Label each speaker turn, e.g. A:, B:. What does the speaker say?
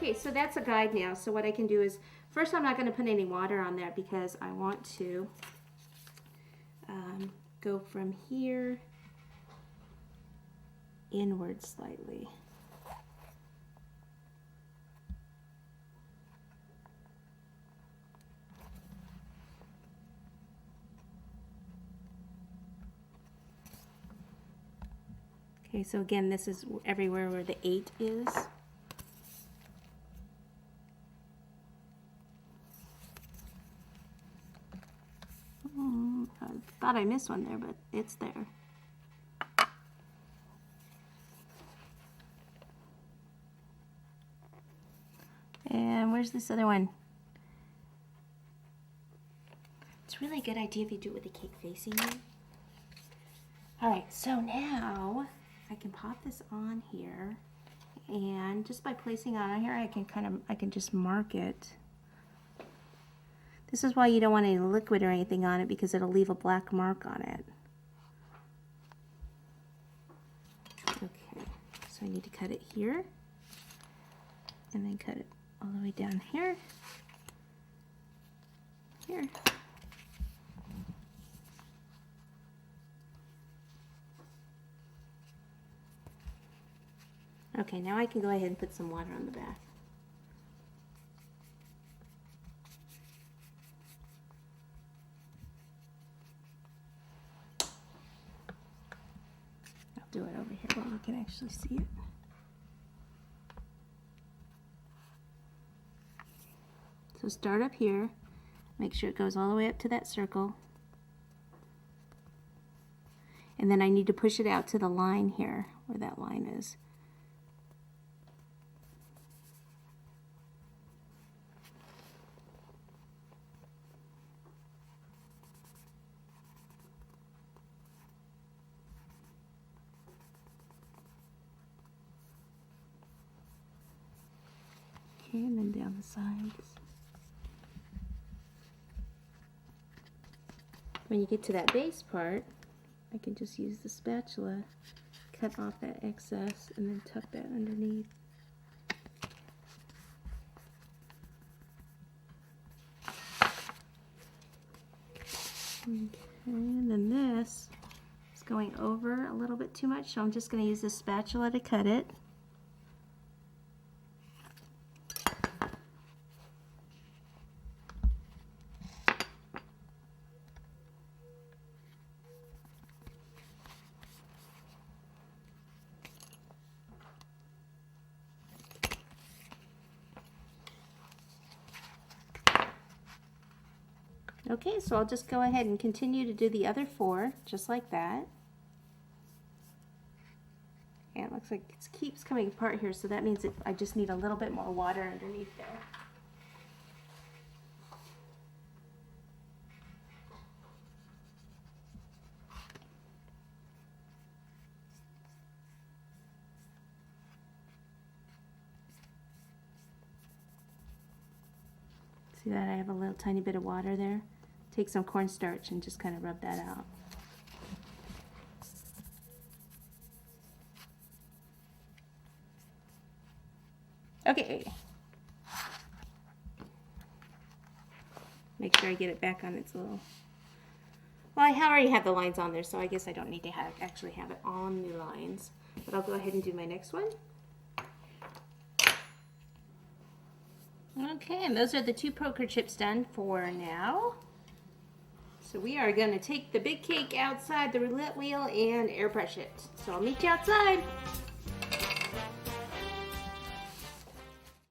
A: Okay, so that's a guide now. So what I can do is, first I'm not going to put any water on there because I want to go from here inward slightly. Okay, so again, this is everywhere where the 8 is. I thought I missed one there, but it's there. And where's this other one? It's really a good idea if you do it with the cake facing you. Alright, so now I can pop this on here, and just by placing it on here I can just mark it. This is why you don't want any liquid or anything on it, because it'll leave a black mark on it. Okay, so I need to cut it here, and then cut it all the way down here, here. Okay, now I can go ahead and put some water on the back. I'll do it over here where we can actually see it. So start up here, make sure it goes all the way up to that circle. And then I need to push it out to the line here, where that line is. Okay, and then down the sides. When you get to that base part, I can just use the spatula, cut off that excess, and then tuck that underneath. Okay, and then this is going over a little bit too much, so I'm just going to use this spatula to cut it. Okay, so I'll just go ahead and continue to do the other 4, just like that. And it looks like it keeps coming apart here, so that means I just need a little bit more water underneath there. See that I have a little tiny bit of water there? Take some cornstarch and just kind of rub that out. Okay. Make sure I get it back on its little... Well, I already have the lines on there, so I guess I don't need to actually have it on the lines. But I'll go ahead and do my next one. Okay, and those are the 2 poker chips done for now. So we are going to take the big cake outside the roulette wheel and airbrush it. So I'll meet you outside.